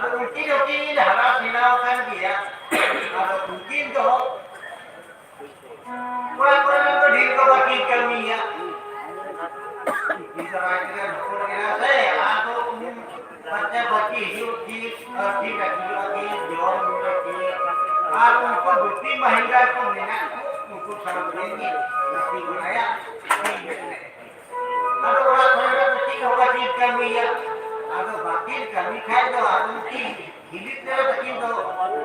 mungkin harap dilakukan dia. Kalau mungkin tuh kurang-kurang itu dikobati kami ya. Bisa rakyat kurang saya atau baca bagi hidup di lagi jual lagi. Aku uनको bukti mahingga को लेना उनको समझ लेंगे बukti बनाया ada orang orang bukti होगा चीज कमी है ada बाकी कमी खाए तो आदमी हिलित करे बकिन तो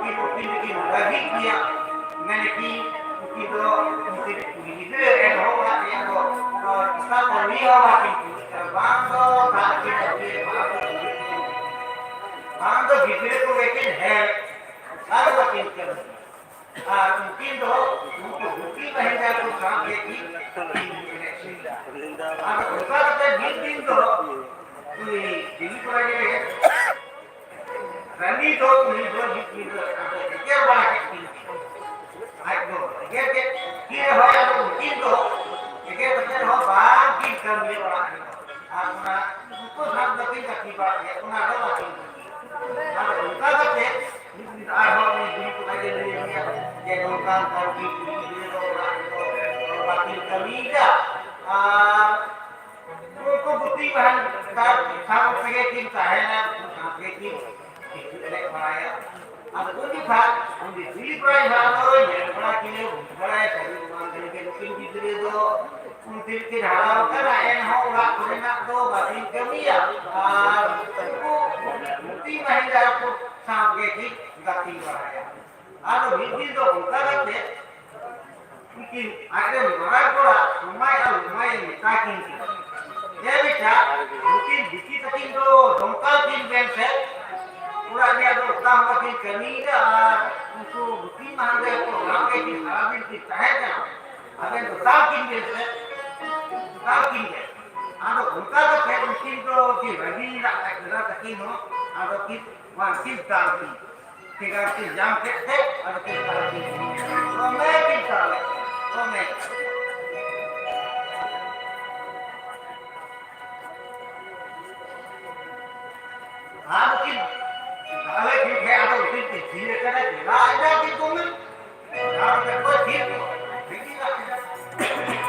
की bukti की लगी किया मैंने की bukti तो bukti हिलित एन होगा ये तो इसका कोई होगा कि बांग तो बाकी बांग तो भीतर को लेकिन है ada bukti कर mungkin tuh untuk bukti mahingga को sampai di ada उसका तो बिल्डिंग तो di proyek Rani to ni do di ke ba ke ai do ke hoya to mungkin to ke benar ho ba ki kam le ba apna usko sab lagi ka ki ba ya una do ba ki ada uka ka te ni ar ho ni di ko aje le ni ya do ka ka ki ni do ba ki kami ka उनको बुद्धि बहन का काम सके कि चाहे ना सके कि ले पाया अब उनकी बात उनकी दिली पर बात हो ये बड़ा किले बड़ा है सभी मान के लोकिन की दिले दो उन दिल की धारा कर आए हो वा कोई ना दो बाती कमिया उनको बुद्धि महिला को सामने की गति बढ़ाया अब विधि तो उनका करते लेकिन आगे बड़ा बड़ा समय और समय ताकि ये बेटा mungkin dikit tapi itu dongkal tim se पूरा dia तो काम की कमी का उनको बुद्धि मांगे तो लागे की साबिल की चाहे ना अगर तो ताकिन से ताकिन है आदो उनका तो फिर मशीन तो की रही ना ना तकिन हो आदो की वहां की ताकी ठीक है जाम के और की ताकी तो मैं की साले तो मैं हाँ लेकिन साले ठीक है आप उसी की धीरे करे ना आजा कि तुम यार कोई ठीक हो देखिए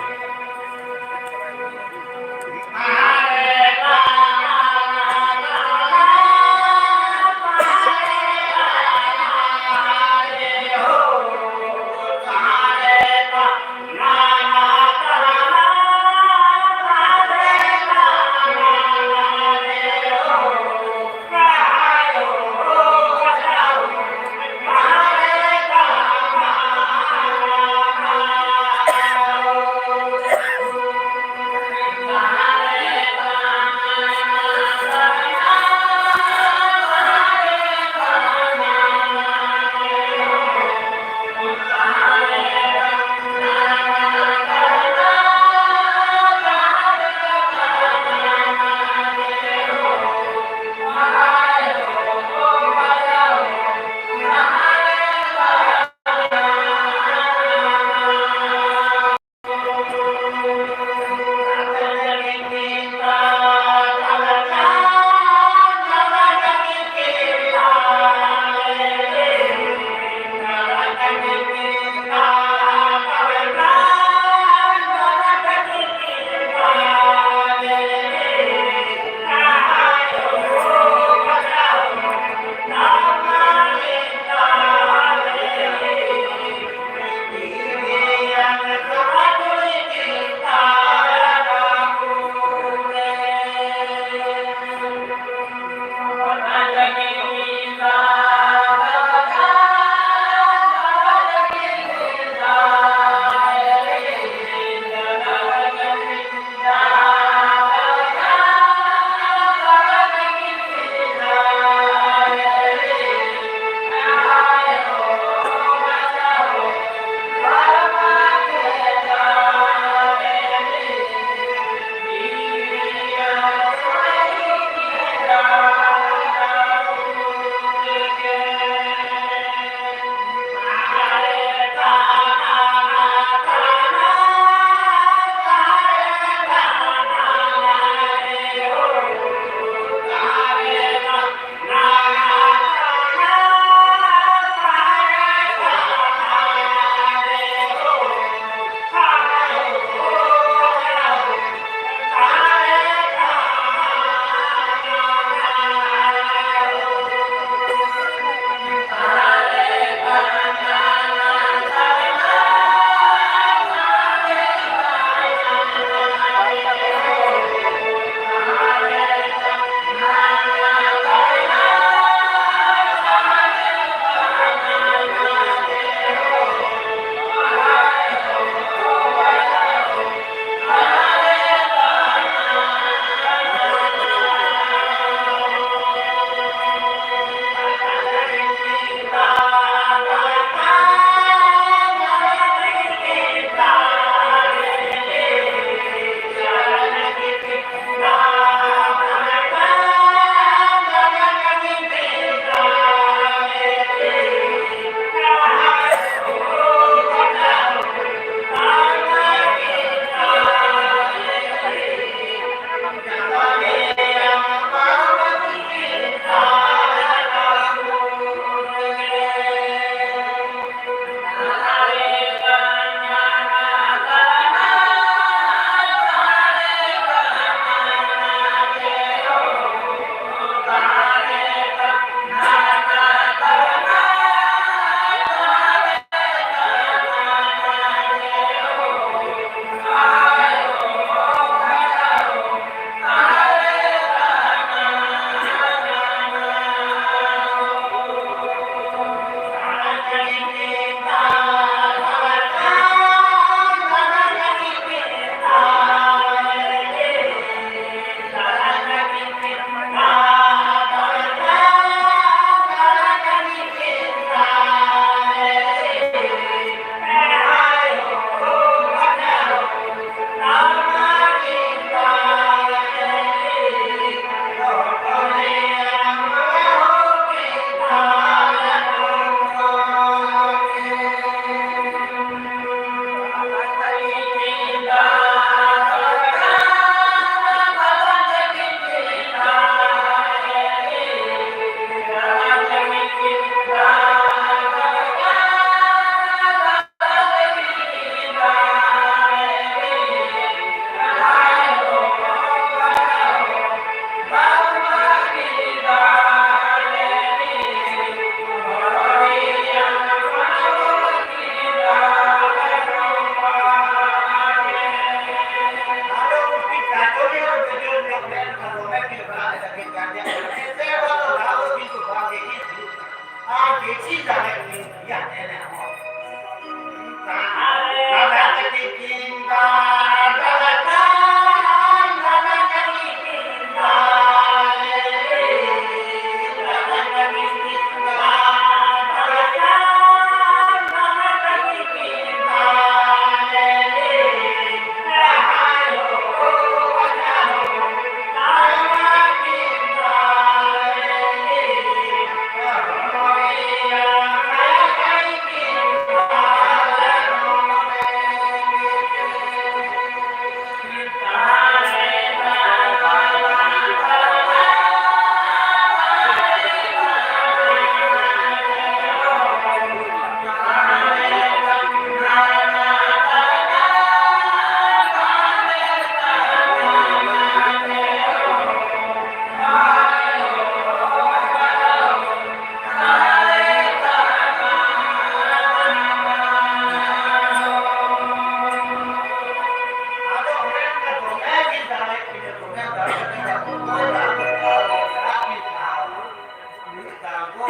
kago.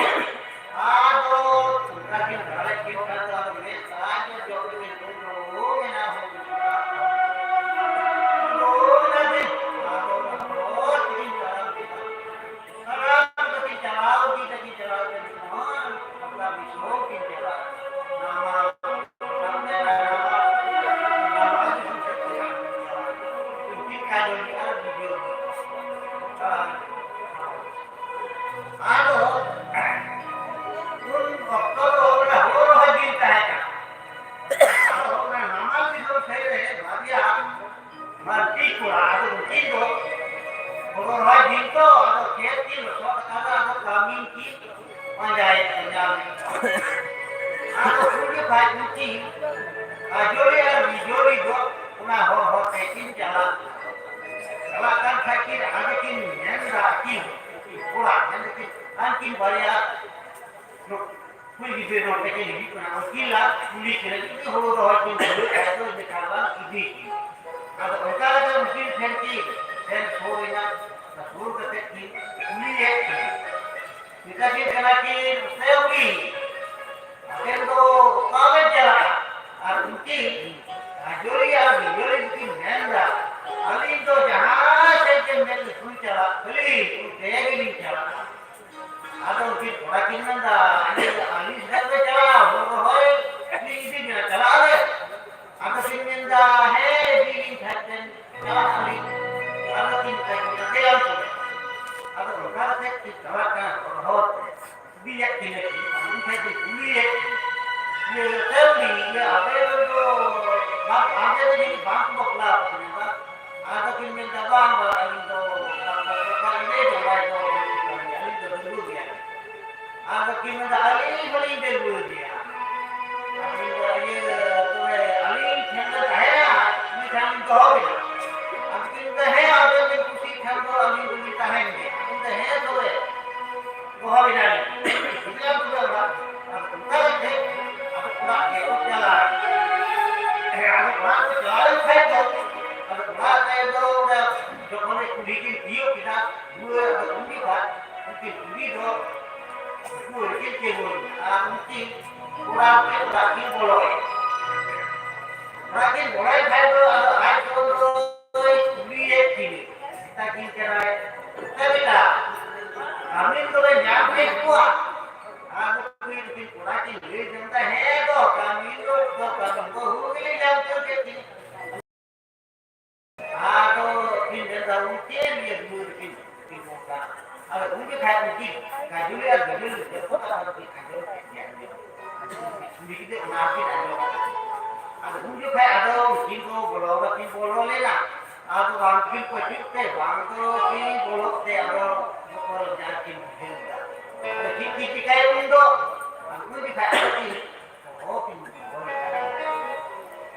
Ado lagi balik kita tahu ini saja jauh ini dulu ina hulu. Dulu lagi ado terus ini jalan kita. Kalau kita jalan dari mana? Kita bisa kita jalan.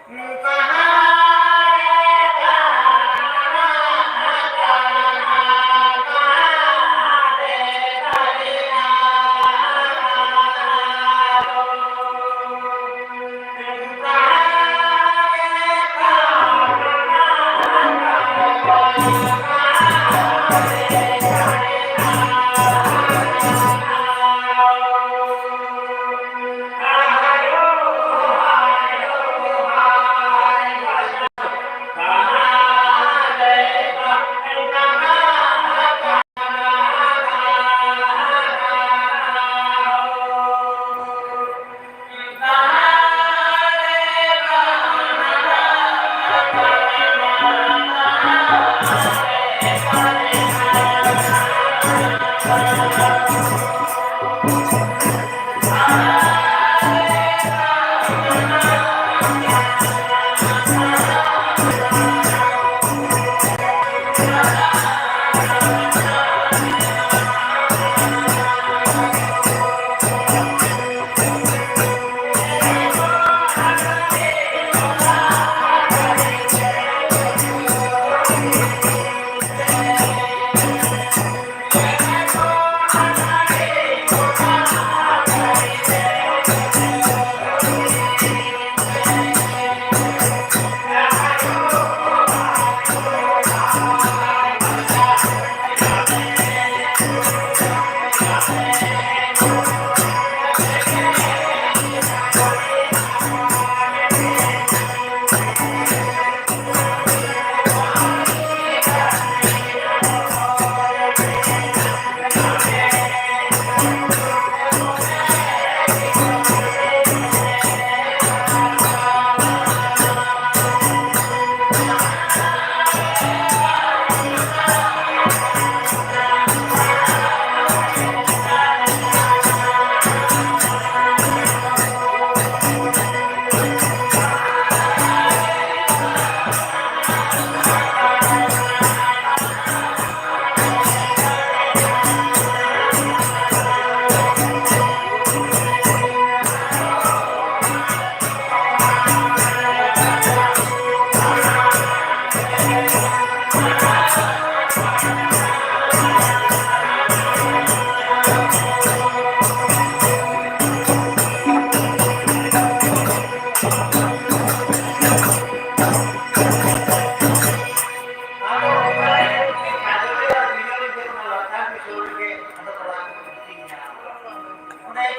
Nama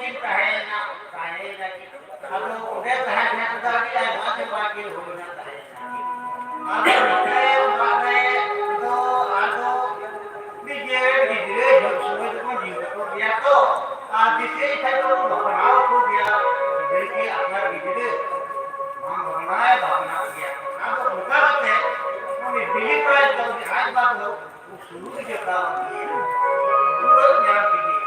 चिंता है ना काहे ना अब उधे कहा ना तो आगे आए वहां से बाकी हो ना है अब मारे तो आदो बीजे बीजे जो सुबह को जीव को दिया तो दिसे इधर को बनाओ को दिया बिजली के अपना बीजे हम बनाए भावना किया अब उनका बात है उन्हें बिजली प्राइस का आज बात हो वो शुरू के काम पूरा ज्ञान कीजिए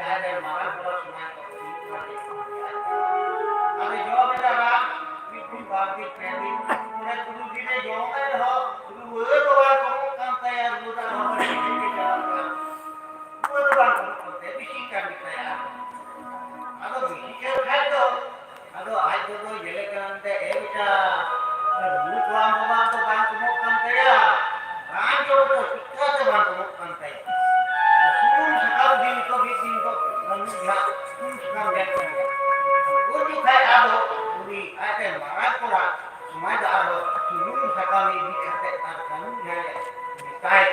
ada malah kalau semua अबे जो बेटा बाप पिपी बाकी पेंडी उन्हें गुरु जी ने जो कर हो गुरु वो तो बात को काम तैयार होता हो के जवाब वो तो बात को ते भी कर तैयार अब भी के खाए तो अब आज तो ये करते ए बेटा रूप वाम वाम तो बात को काम तैयार राम जो तो कितना तो बात को काम तैयार सुन सकाल दिन को भी दिन को मन या सुन सकाल दिन Uni kai ado, uni ate marakura, sumada ado, sunun sakami di ate arkanu jaya, kai.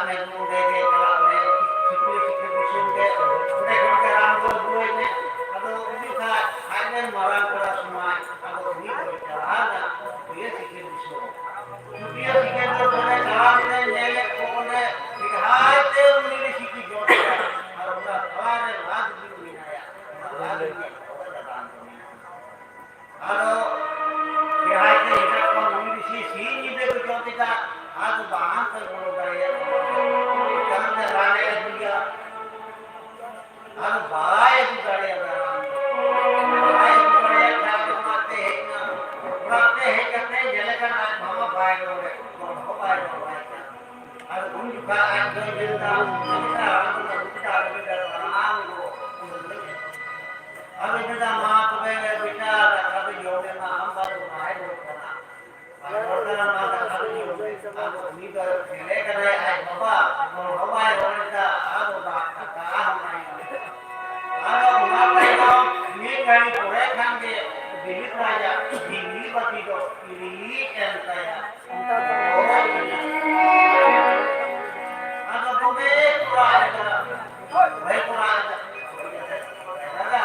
ने मुंडे के कला ने सिक्के सिक्के बिसुन के उड़े के राम को बुए ने अब उसी का आगे मरा करा सुनाई अब उन्हीं को चढ़ा ना ये सिक्के बिसुन ये सिक्के तो बड़े चढ़ा ने नेले को ने दिखाए ते उन्हीं सिक्के जोड़ दिया और उनका थवाने रात भी मिलाया रात भी हेलो दिखाए ते इधर को उन्हीं सी दे को जोड़ता आज बाहर से बोलो गए कल ने राने का दुनिया आज बाय गुजारे बाय गुजारे क्या मारते हैं ना उड़ाते हैं कहते हैं जले का आज मामा बाय लोगे तो बाय आज उन का आज जो जिंदा जिंदा उनका आराम को अब जिंदा मां को बेटा अब योगे में हम बारे बाय लोग करना माता अब उन्हीं का लेकर आए बाबा और हमारे वाले अब बात का हम नहीं अब हमारे को ये गाड़ी पूरे खाएंगे दिल्ली राजा दिल्ली बत्ती को दिल्ली कहता है अब बोले पूरा भाई पूरा दादा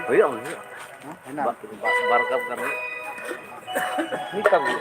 Huyong. Enak. Barkap kami. Nikah bu.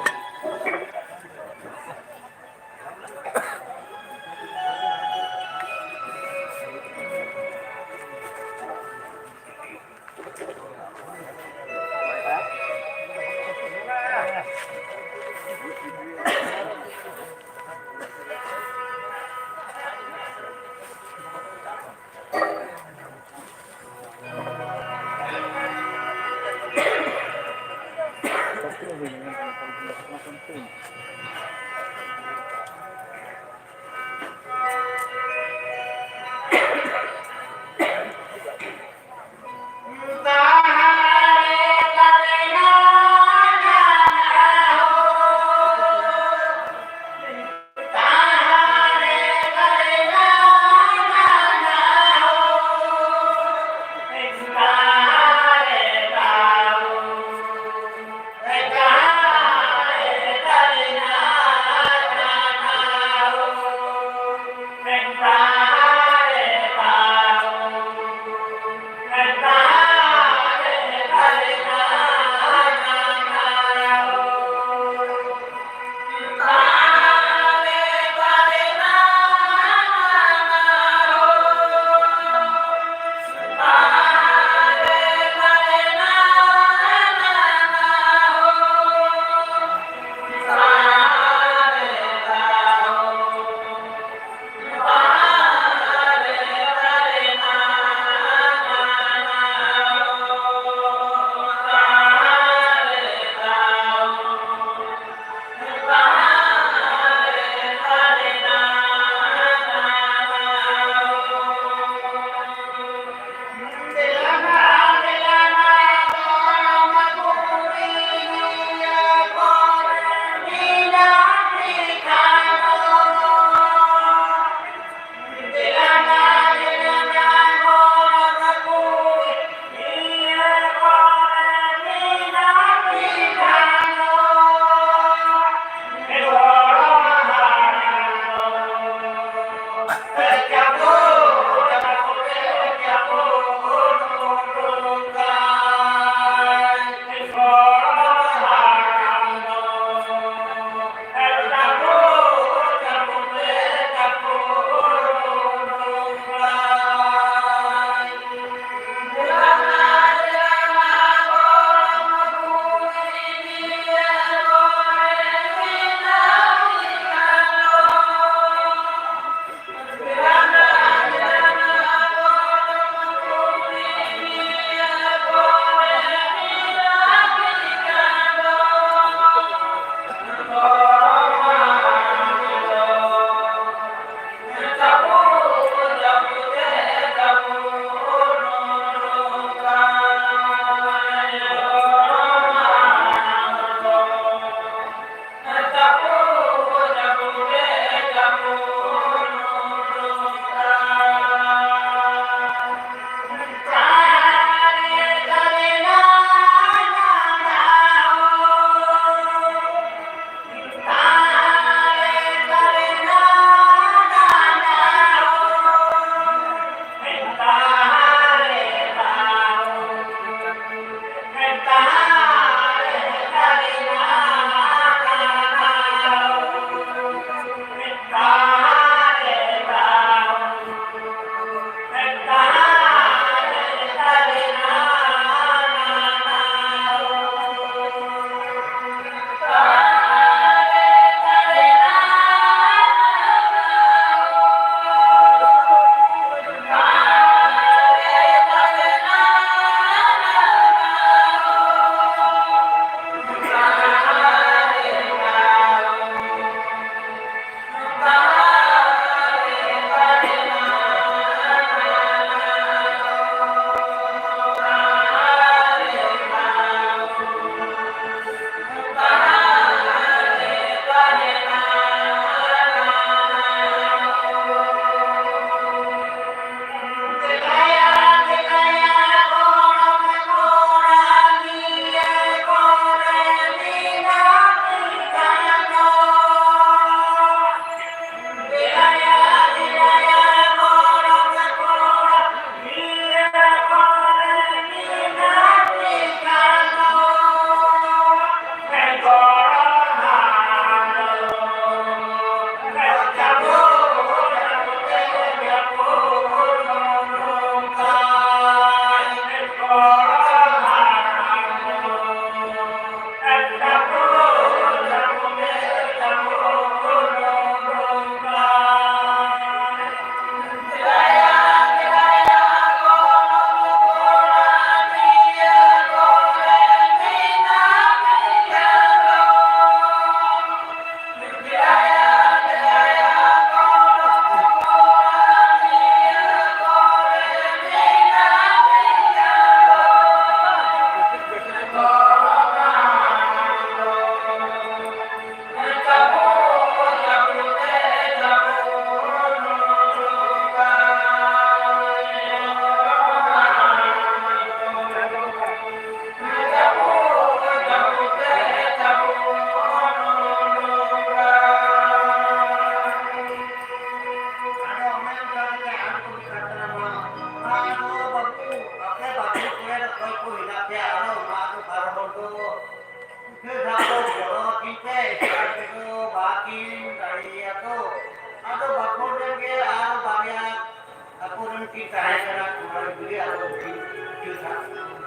kita hay karena kemarin beli atau bikin juta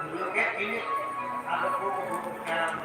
dulu kayak ini ada buku yang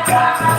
Thank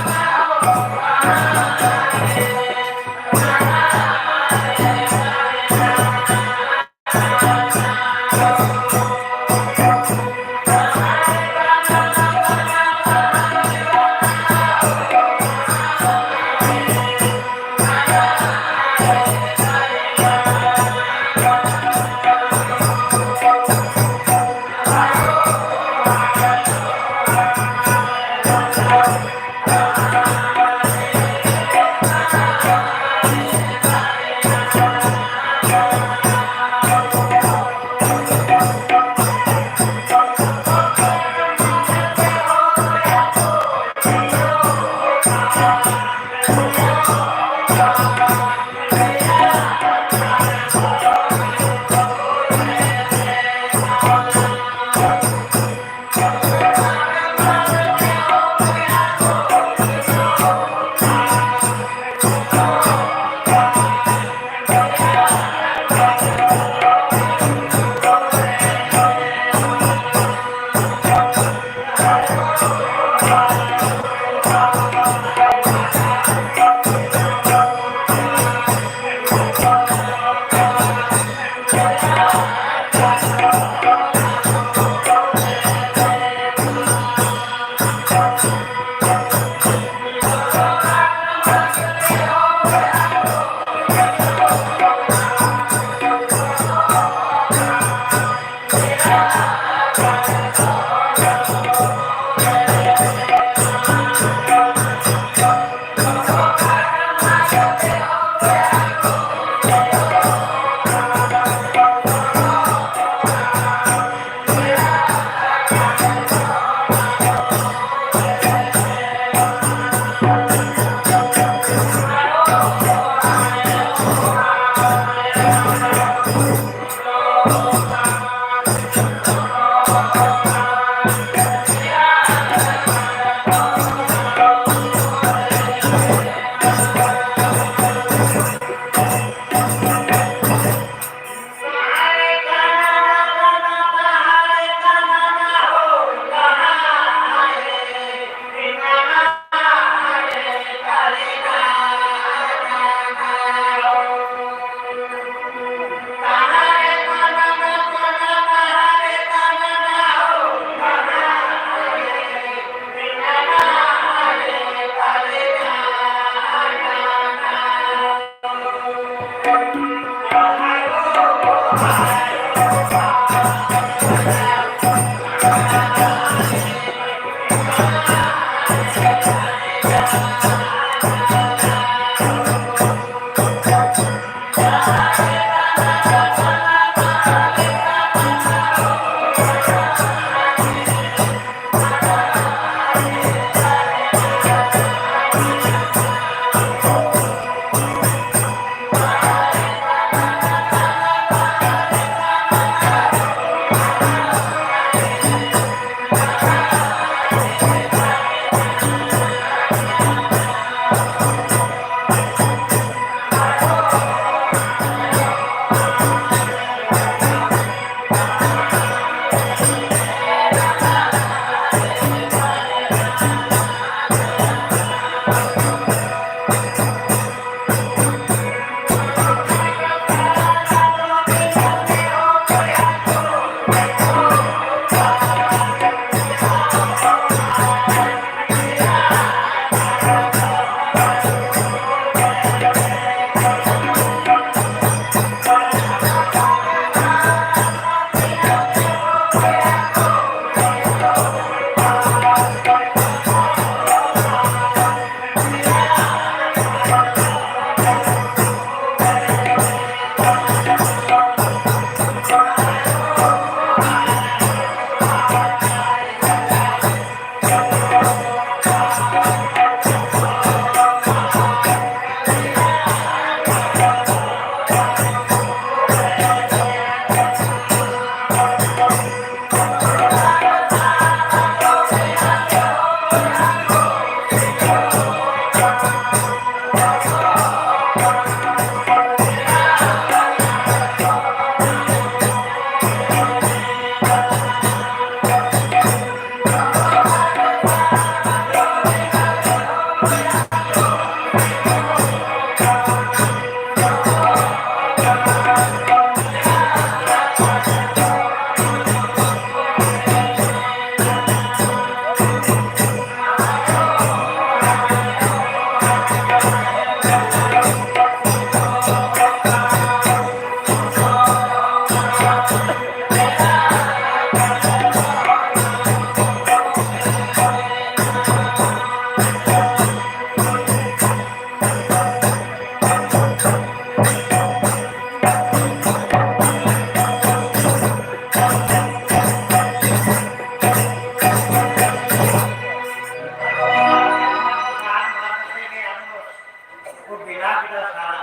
बिना kita सारा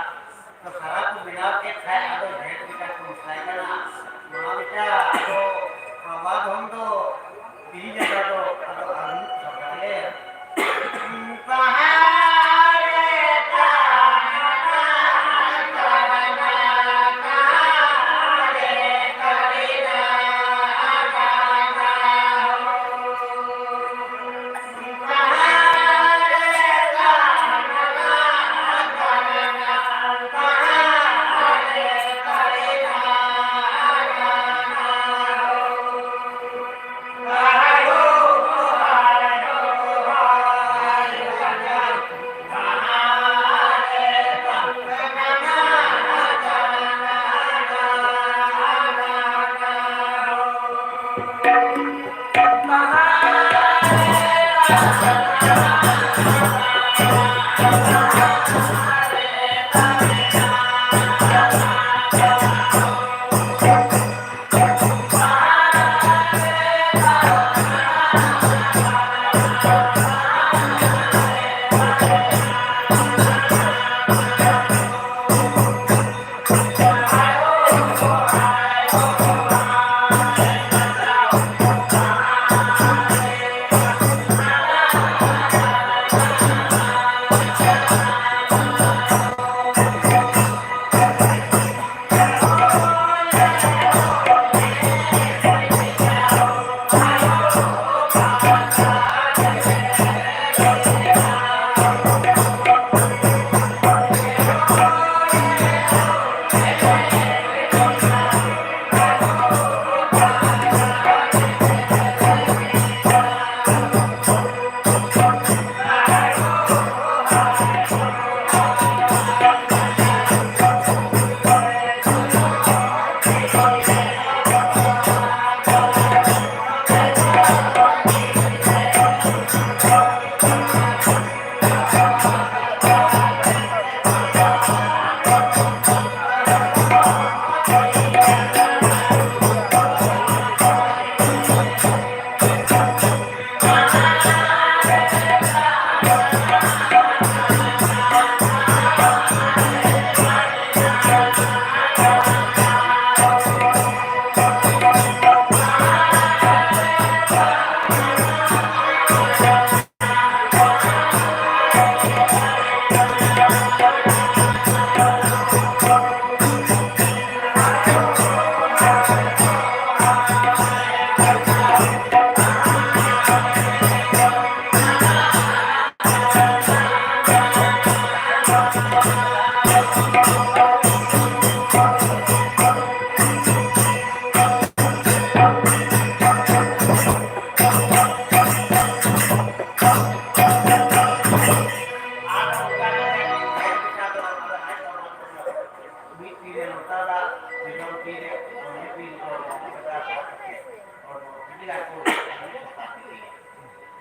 तो सारा को बिना के खाए आदो भेंट kita को मिसाई करना मां बेटा तो प्रभात हम तो तीन जगह तो आदो आदमी सकाले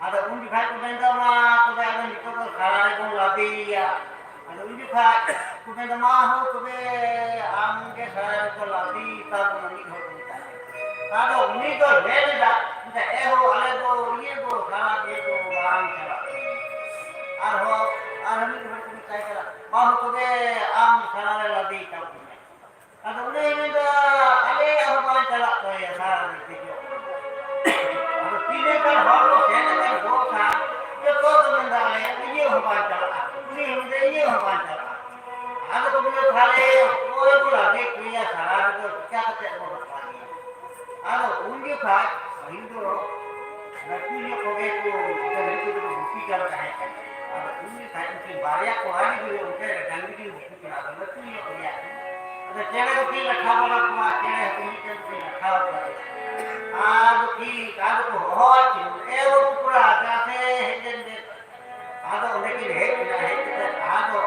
ada undi khai ko benda ma ko ba ada niko ko khara ko lati ya ada undi khai ko benda ma ho to be am ke khara ko lati ta ko nani ho ko ta ada undi ko le da ta e ho ale ko ye ko khara ke ko bang chala ar ho ar ni ko ko kai kala ma ho to be am khara lati ta ko ada undi ne da ale ho bang chala to ya khara ni ko Tidak kan harus saya kan dosa. Dia kau teman ini hubungan cara. Ini hubungan cara. Ada kemudian kali orang tu lagi kuya saran itu kita kata orang lagi. Ada undi kai Hindu. Nanti dia kau itu dari itu tu bukti kalau kaya. Ada undi kai mungkin banyak orang itu mungkin dan itu bukti ada nanti dia kuya. Ada cewek tu kita khabar apa cewek tu kita khabar. Ado ki ado ko hot ki ewo pura jate hende ado onde ki he ado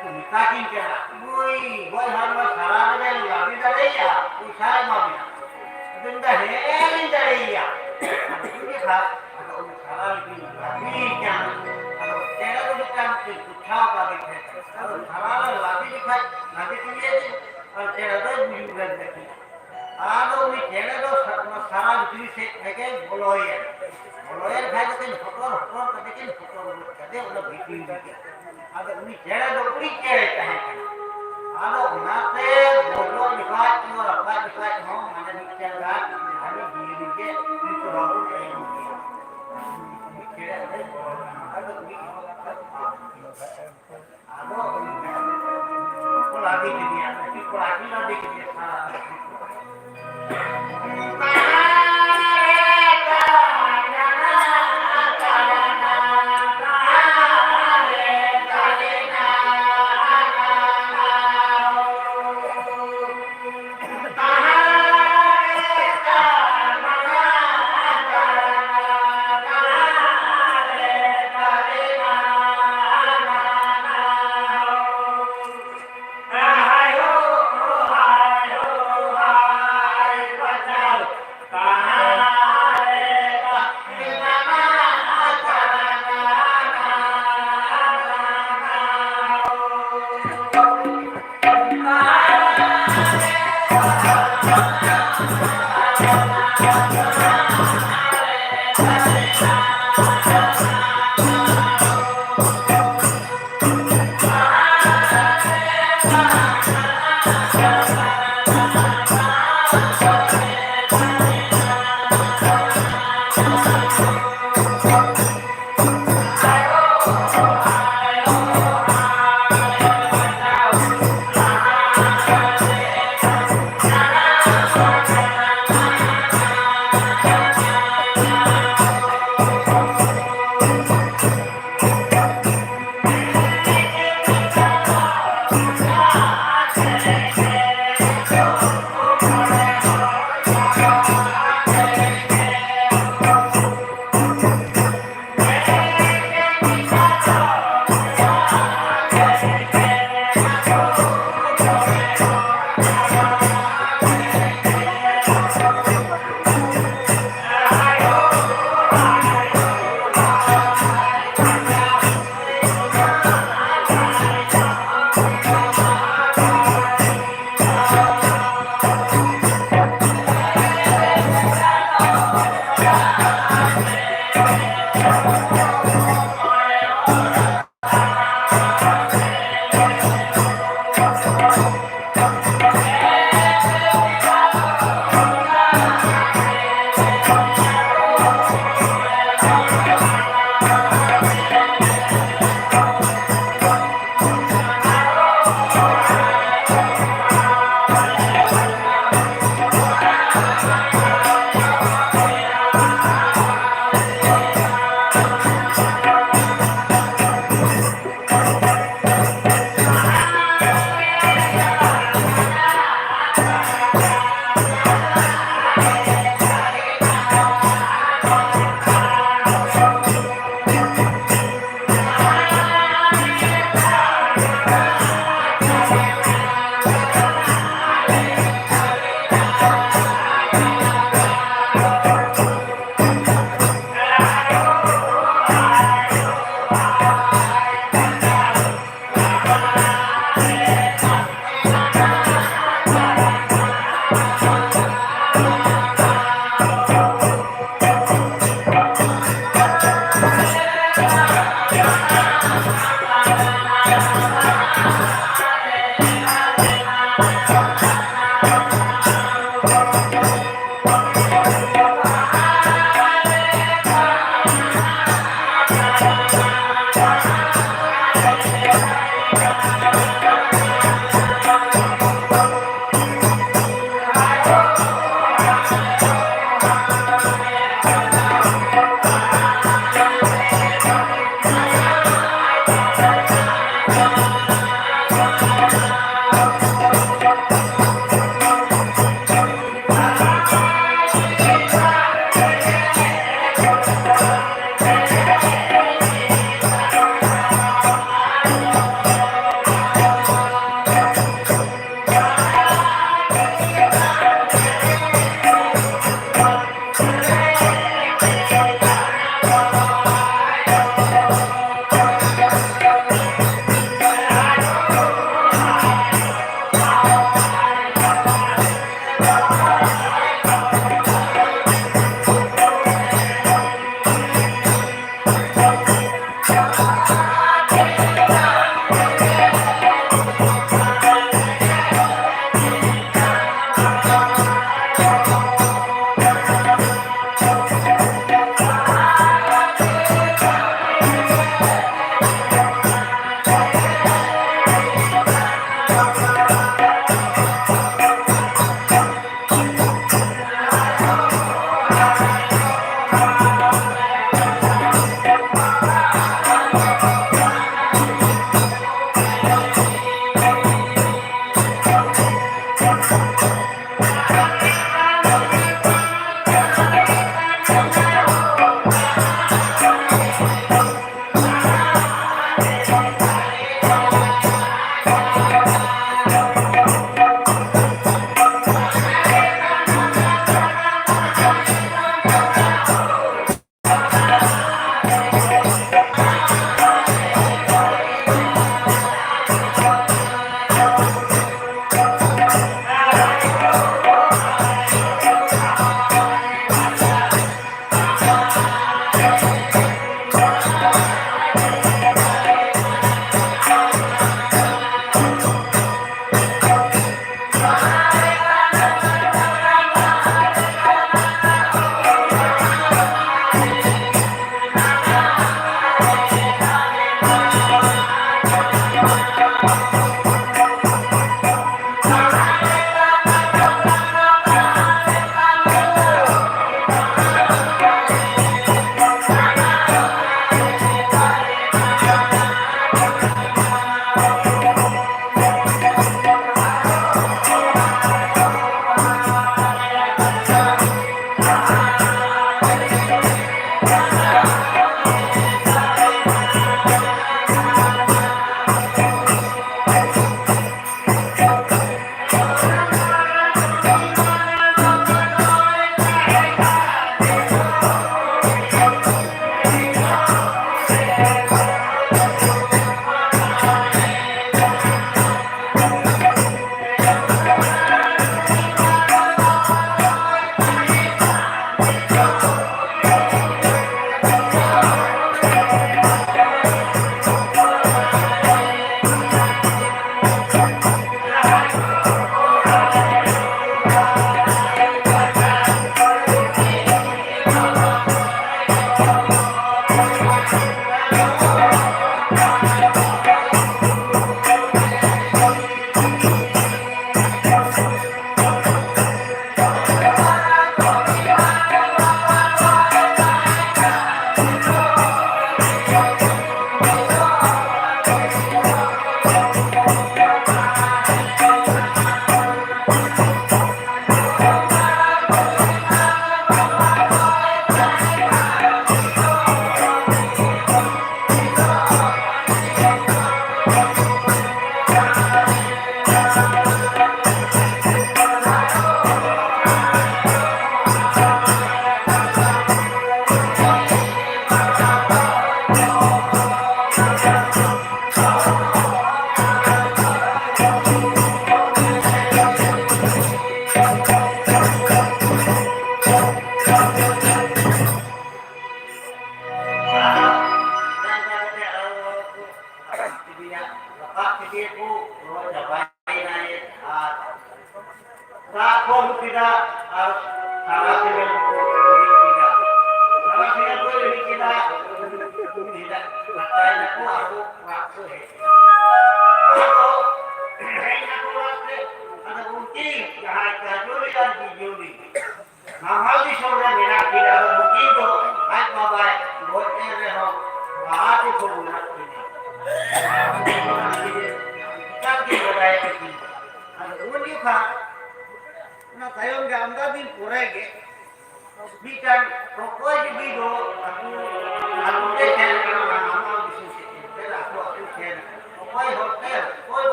kumita ki kya boy harma sara de labi dareya usai mabina dunda he dareya ki kha ado sara ki labi kya ado tera ko kam ki utha ka de ado sara labi kha labi ki ye और तेरा तो बुरी बात है आदो मी तेरे तो सारा बिजली से लेके बोलोयर खाए तो किन फटोर कते किन फटोर कते उन BT ada uni jera do uri kere tahe kana ado onate bodo dikat no rapat dikat ho mana bicara hari diri ke itu baru kayak kere ada uni ado ko lagi dia ko lagi dia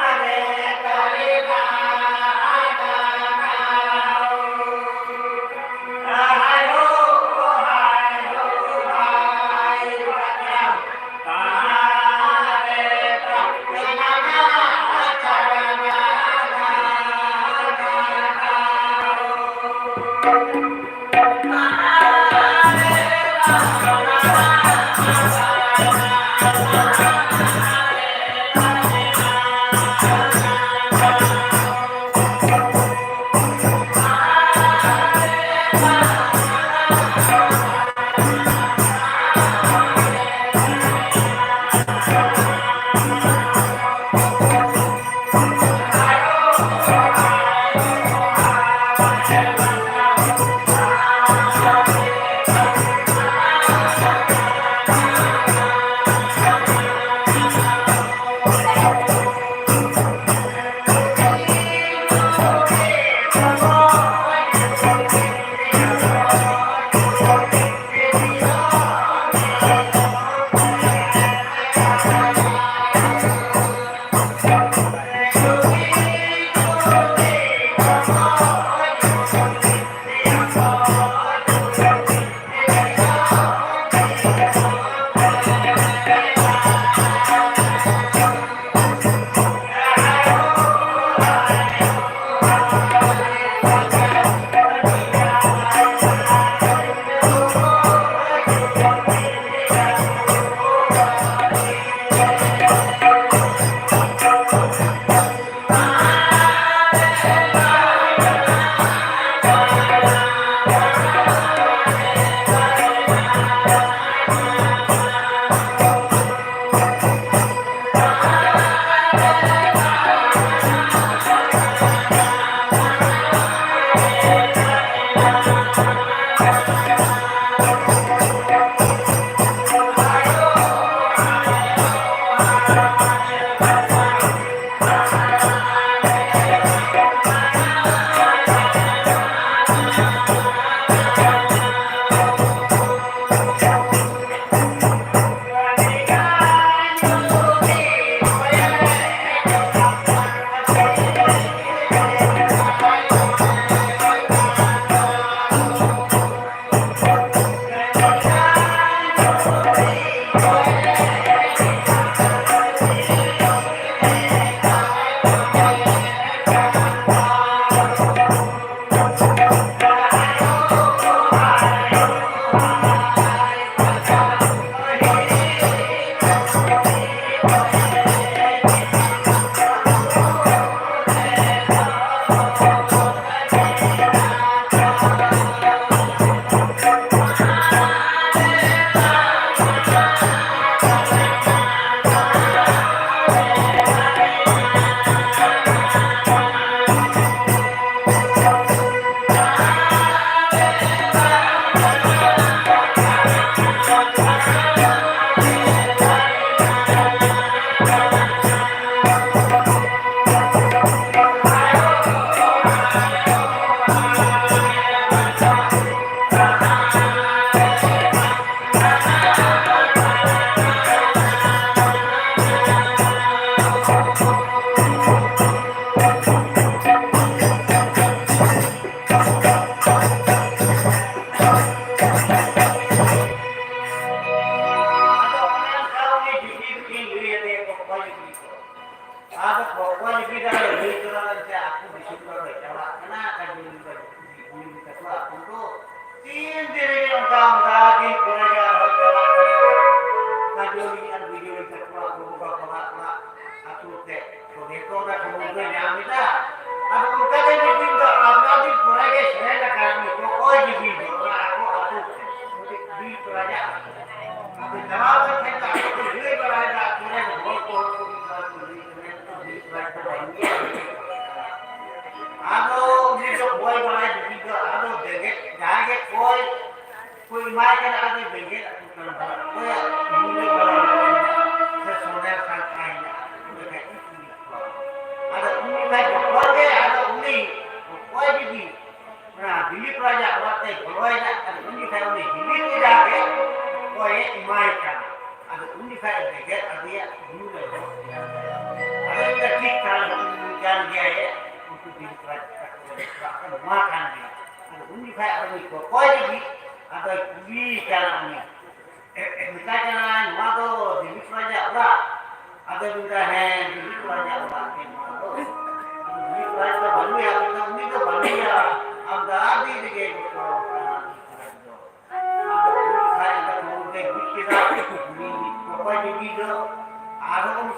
Hare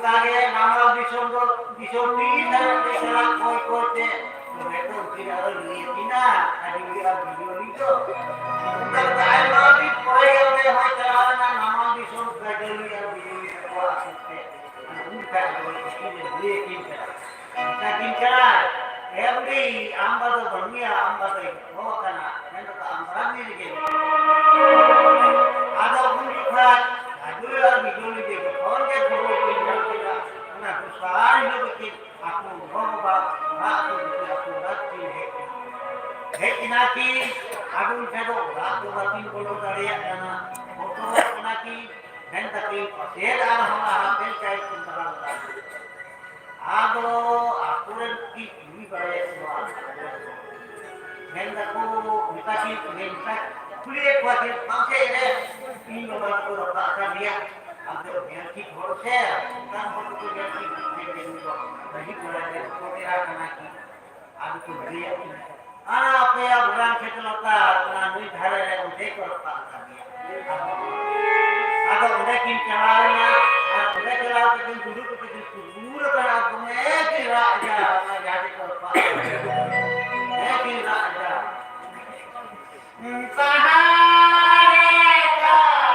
kage nama disom ni dalam kesalahan koi te betul tidak ada tina ada video itu untuk kaya nabi koi oleh hajatan nama disom kage video itu asiste bukan ini lekin cara every amba to baniya amba to hokana nendo ka amba ni lege ada undi khat adura bijoli de phone ke phone ke jala na to sari no ke aku hoba na to aku rati he inaki agun pedo ratu rati bolo dariya kana foto inaki dan tapi sel ar hamara tel kai tindara ado akuren ki ni bare soal mendaku mitaki mentak kuliye kwati mangse ere in nomor ko rata dia ado yang ki horse kan hoto ko yang ki ni do bahi pura de ko era kana ki ado ko dia ana ape ya bulan ketolata na nui dhare re ude ko rata dia ado ude kin chaharnya ude kelao ke guru ko पूरा करा तुम्हें कि राजा मैं जाते कर पा है कि राजा कहाँ रे कहाँ रे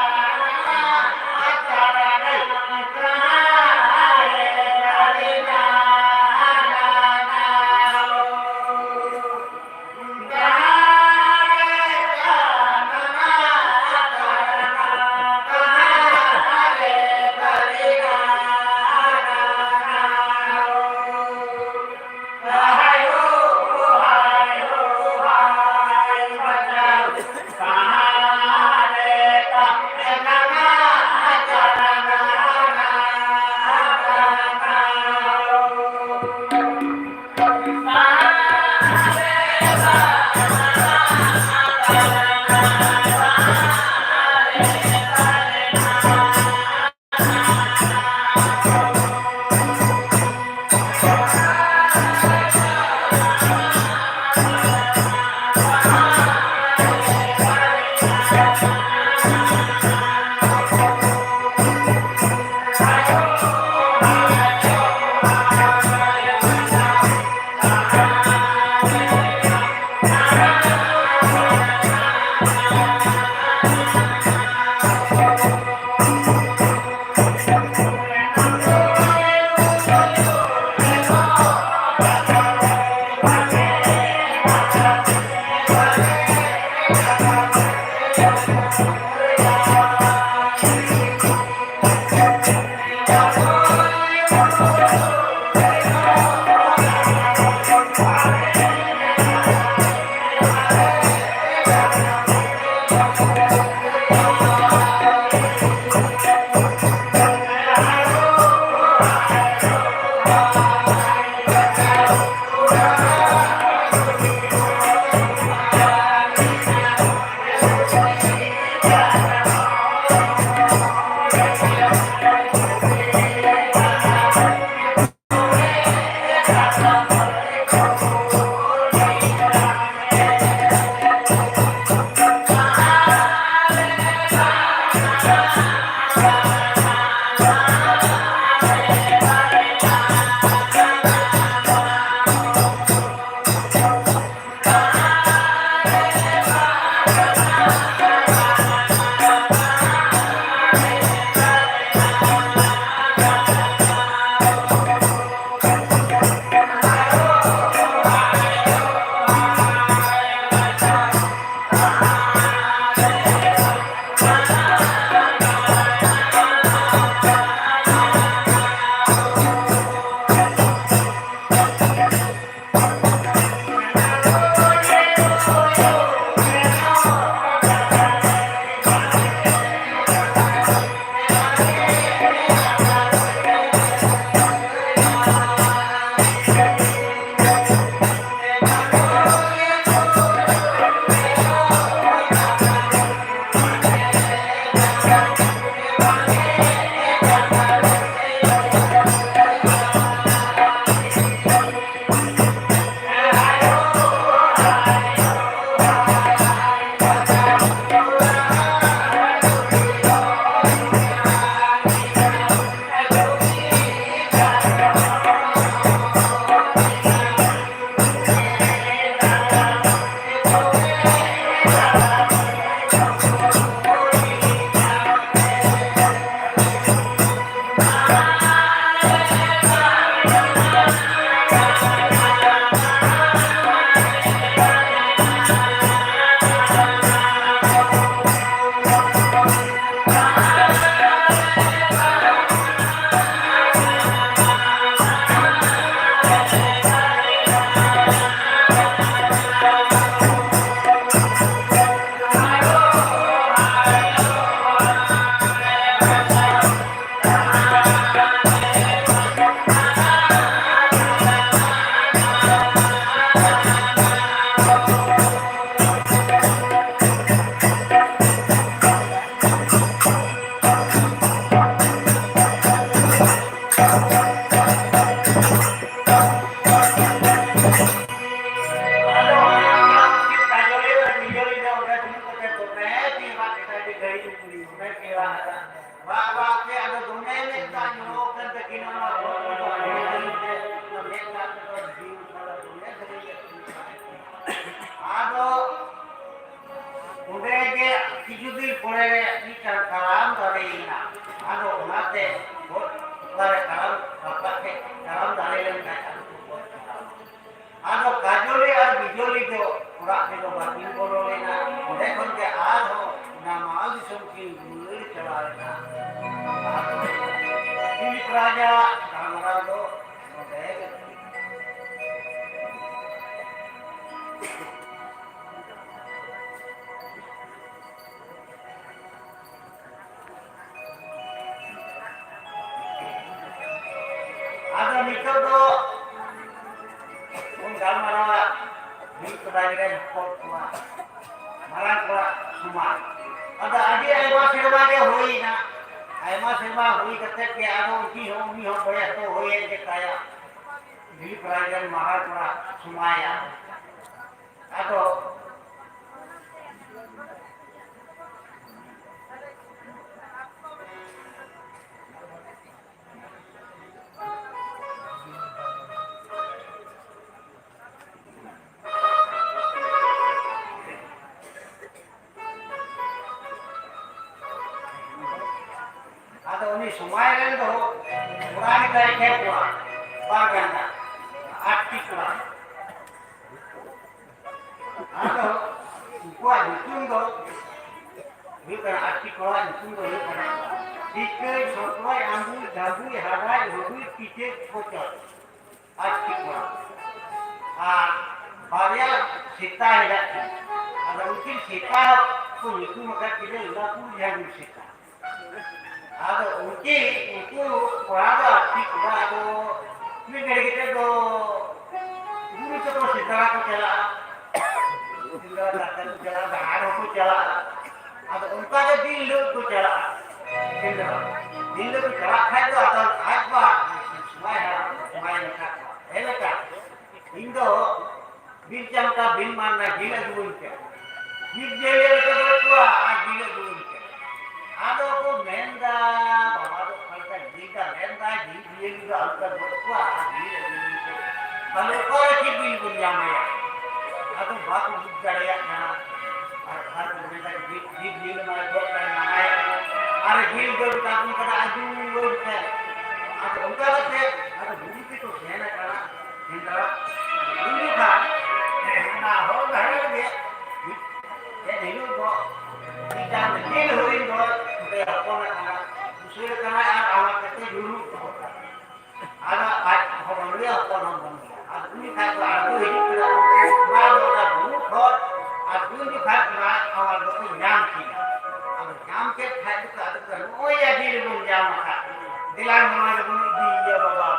re ikan karam dari ina. Ado mate bot lare karam bapak ke karam dari lengkap ado bot. Ado kajoli ar bijoli jo urak ke do batin bolo lena. Dekon ke ado nama al sumki guli chala lena. Ini raja kamarado model. Ada mikir do unggal marawa di kebanyakan sport tua marang tua semua ada adi ayam serba ke hoi na ayam serba hoi ketek ke ado uji ho boleh to hoi ke kaya di kerajaan mahal tua semua ya ado ini semua kan tu orang kita kepua bagian dah aktif lah atau kuat hitung tu bukan aktif kuat hitung tu bukan tikai sesuai ambil jabu harai rugi tiket kocok aktif kuat varian sita ada ada mungkin sita pun itu maka kita sudah pun yang sita ada uji itu berada di ada ini dari kita do dulu itu terus jalan ke jalan tinggal datang ke jalan dah aku jalan ada umpah ada di lu ke jalan tinggal di lu ke jalan itu ada apa semua nak elok Indo bincang ka bin mana gila dulu ke gila ke tua gila dulu ada ko menda bawa do kalta jika menda dia juga alka dua dia kalau kau kibin dunia maya ada batu budaya na har menda dia mana dua dan maya are gil do kamu kada aju ke ada uka ke ada bumi itu sena kana hindra ini kan nah ho dah dia ini ko kita mungkin hurin do apa nak usul kena awak kata dulu ada orang dia apa orang ada ini kata aku ini tidak malu ada dulu kod aku ini kata awal itu nyam sih aku nyam ke kata ada kan oh ya dia pun nyam kata dilan mana pun dia bapa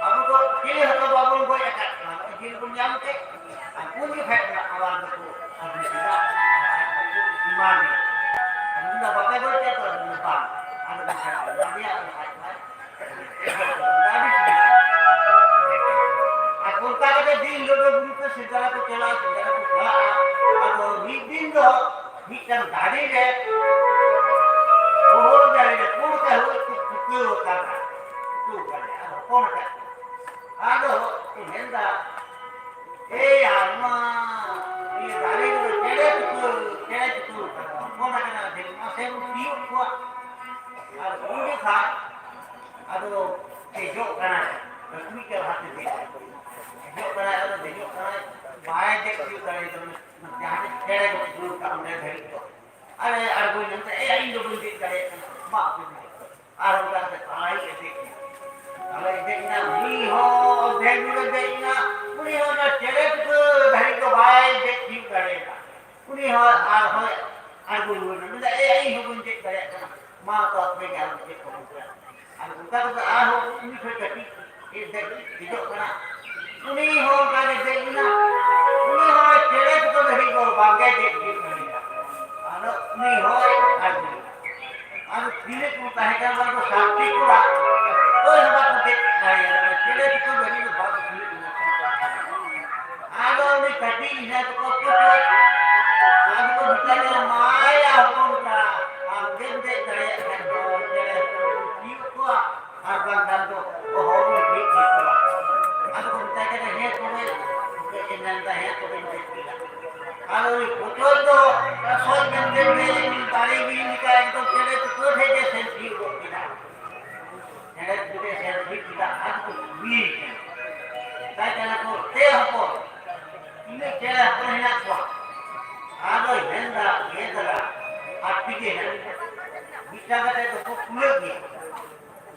aku tu pilih atau bapa pun ya kata dia pun nyam ke aku ini kata awal itu aku tidak iman sudah pakai baca tu lupa. Ada baca dia ada. Aku tak ada di luar grup segala tu kelas segala tu kelas. Kalau di do, bukan dari deh. Oh dari deh. Pun kalau tu kan. Tu kan. Pun kan. Ada ini dah. Amma. Ini dari tu kena tu. Pun ada saya biuk kuat. Ada undi kah? Ada tejok kan? Berkuik hati dia. Tejok kan? Ada tejok kan? Bayar dek biuk kan itu. Jangan kira itu kamu dah beri tu. Ada argo nanti ini dulu dek kaya mak tu. Argo kata ayah dek. Kalau dek na liho dek juga dek na. Liho na kira itu dari tu bayar dek biuk kan? Liho argo nanti ini hubung dek kaya mak tu apa yang dek kamu. Argo kata argo ini kerja dek tejok kan? Liho kan dek na. Liho kira itu dari tu bangga dek biuk kan? Ni hoy adi anu dile ko tahe ka ba sakti ko la oi haba ko dek kaya dile ko bari no ba dile ko ado ni kati ina ko ko ado ko bitale maya ko ka anggen de kaya ka do dile ko ki ko arban dan do ko ho ni ki ko ado ko tahe ka he ko ke nan da he ko de আর ওই বোতল তো সব maintain দাঁড়িয়ে বিলিকা একদম ছেড়ে তো কেউ থেকে সেলফি করতে না ছেড়ে দুটো সেলফি কিনা আর তো বিয়ে তাই কেন করতে হবো ini cara pernah kuat ada benda benda hati dia bisa kata itu kulit dia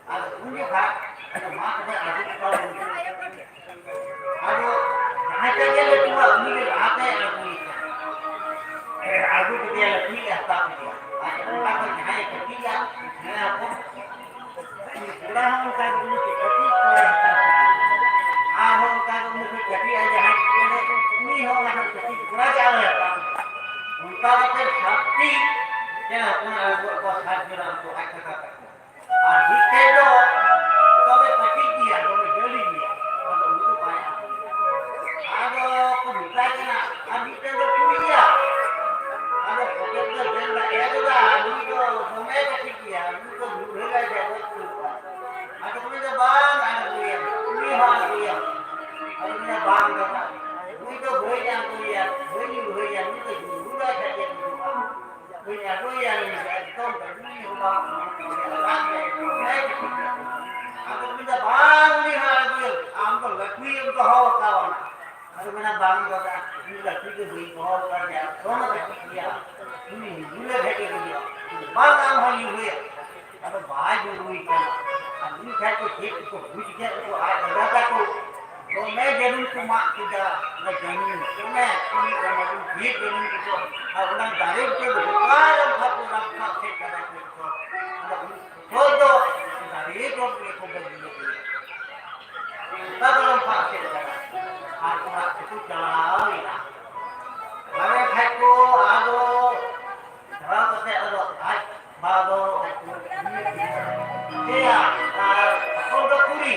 ada punya hak ada mata ada kalau ada hati dia itu ini hati ada punya aku dia lebih apa dia ada apa hanya ketiga hanya apa kurang kalau ini seperti kurang ahon kalau ini jadi aja ini orang seperti kerajaan ya Pak. Untah kita sakti, jangan pernah buat kau sakti dalam tu hak kata. Kita do, kau sakti dia, kau jeli dia, kau itu payah. Ada pemuda kena, kita do kuliah. Ada pekerja jela, itu dah, itu semua sakti dia, itu dulu aja betul. Ada pemuda bang, ada kuliah, ini hal kuliah. Ada pemuda bang kata. Itu boleh yang kuliah, boleh yang itu juga saja itu. Boleh yang itu tapi orang aku minta bang ni hal dia, ambil lagi untuk hawa kawan. Aku minta bang kata, ini lagi tu beri hawa kerja, semua kerja. Ini juga kerja dia. Bang am hal ini, aku baik dulu ikan. Ini saya tu cek tu, bukan tu ada tu. तो मैं जरूर कुमार किदा मैं जमीन तो मैं कोई जमीन भी जमीन को अपना डायरेक्ट के दुकान हम पूरा का से करा के तो डायरेक्ट को बदल तब हम पास से करा आज पूरा कुछ चलाओ ना हमें खाए को आगो धरा तो से आगो आज बागो ये तो पूरी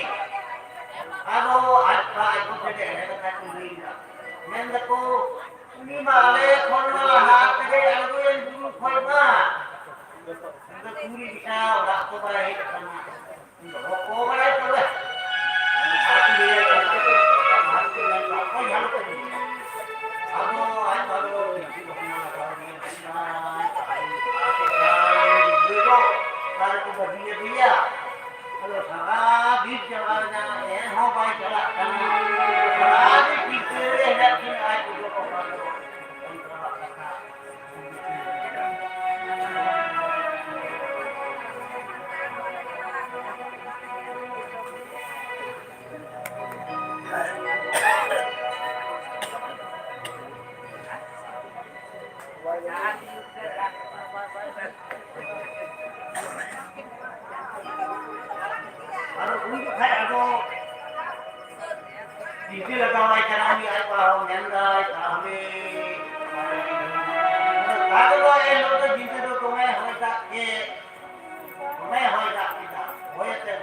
Ako at bago sa dere na kulina. Nanda ko ni male kon na lahat kay ano yan dulu koy ba. Nanda kuri bisa wala ko ba hit sama. Ko ba ay to ba. At dia ko at dia ko ay hal ko. Ako ay bago hindi ko na kami na. Dito para ko ba dia. Kalau salah di jalannya, ho baik jalan salah di pikir hendak sini aku juga kalau untuk saya ada TV लगावाय करामी आय पाहो नंदाय कामे कागलो ये लोग जिनसे तो तुम्हें होता ये तुम्हें होता पिता होते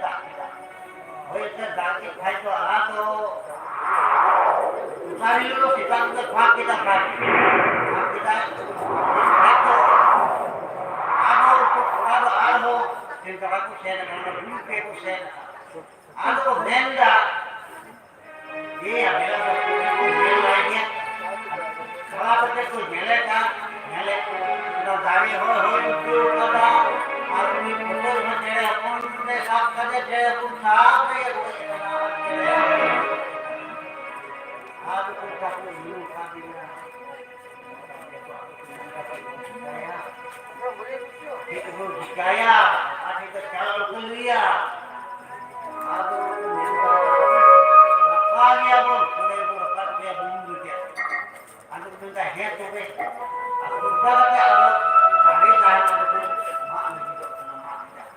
दाके खाई तो आ तो सारी लोग पिता को खा के दा खा पिता तो आगो तो आगो जिनका को शेयर करना भूल पे को शेयर आगो नंदा ये मेरा को मेल आइडिया सारा बच्चे को मेले तो दावी हो तो कदा आदमी फोटो में तेरे अकाउंट में साफ कर दे तेरे को साफ है आप को काफी न्यू का दिया एक वो दिखाया आज तो चाल कर लिया अब dia pun sudah berkat dia bumbu dia. Aku minta head tu ke. Aku berkat dia ada cari cari aku mak ni juga nama dia.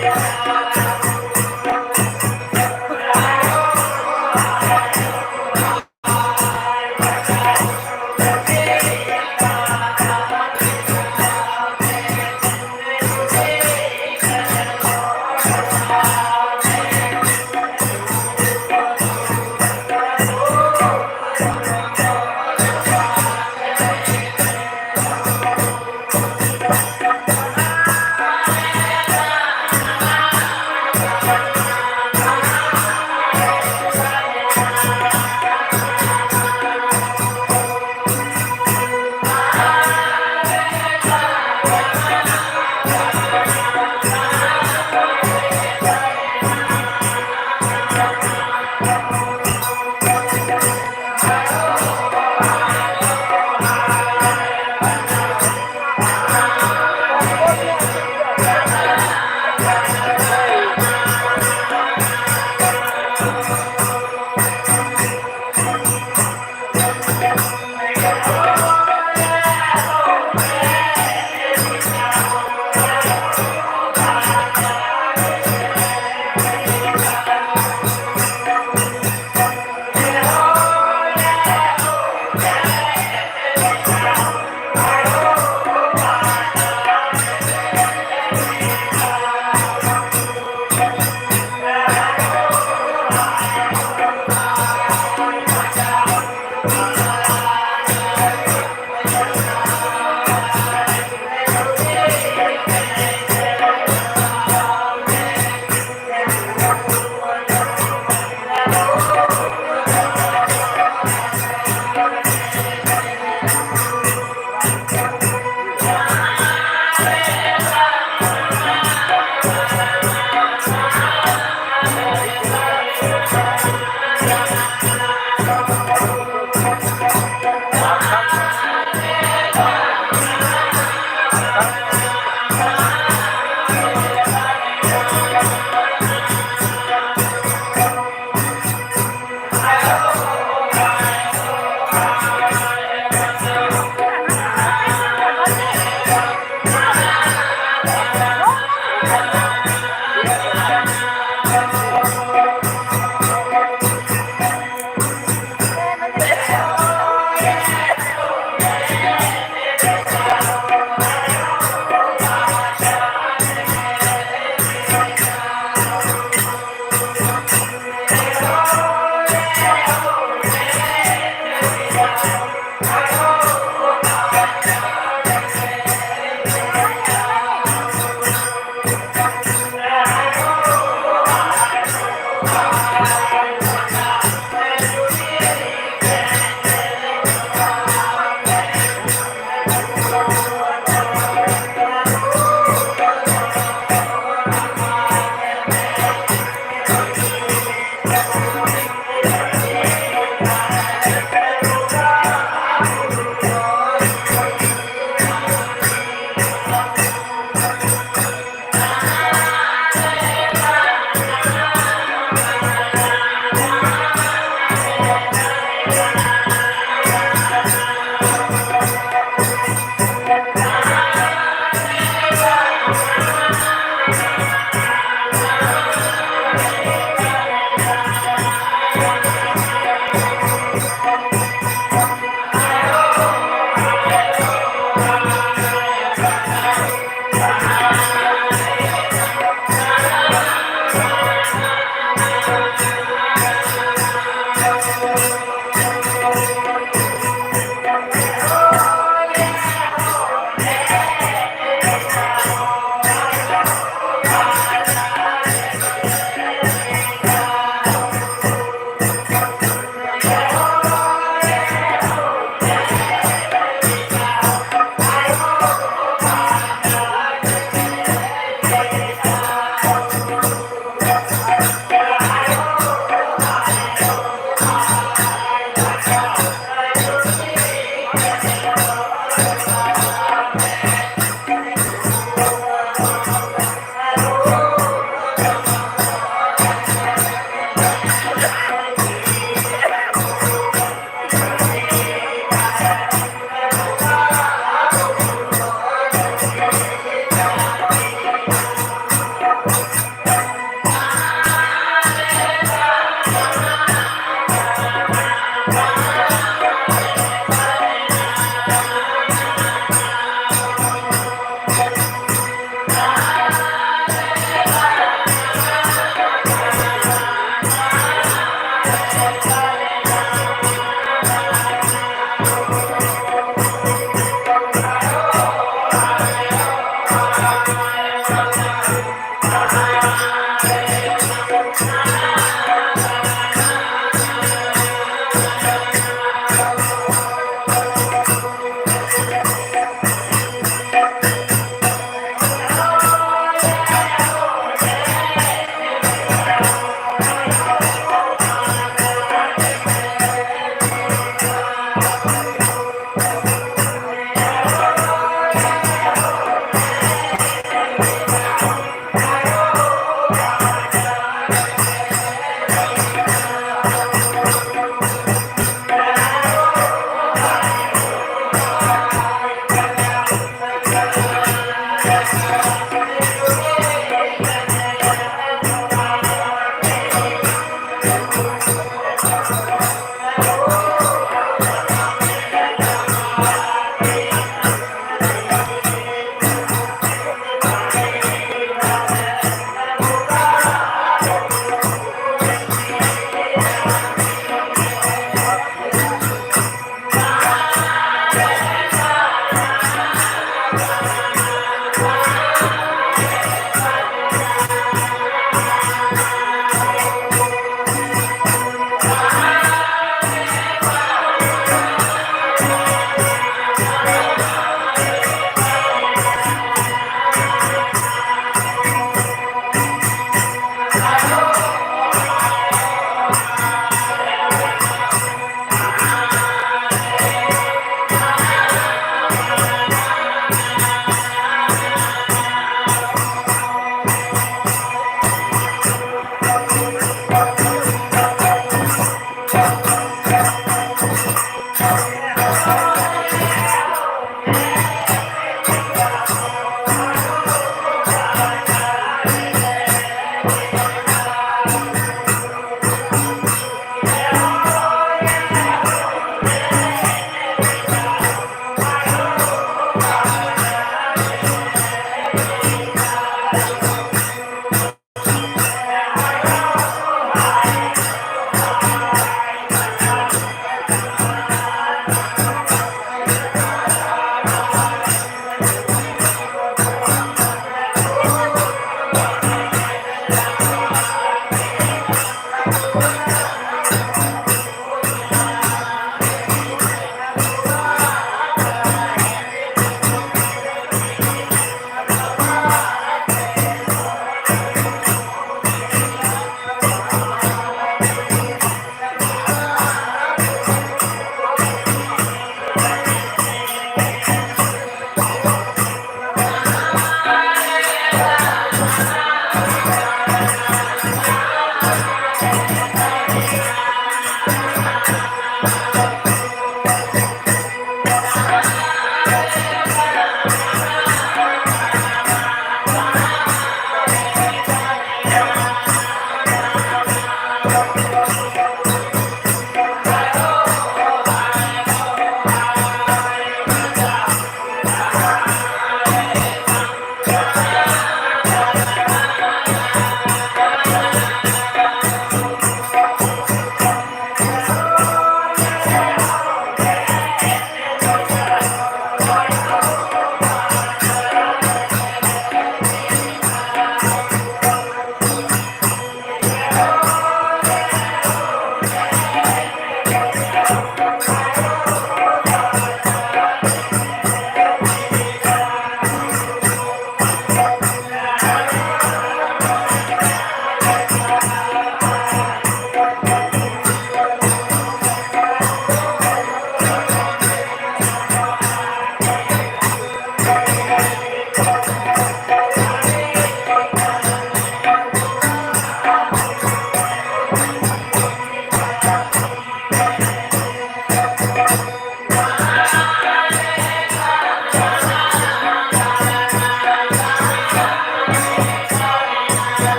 Thank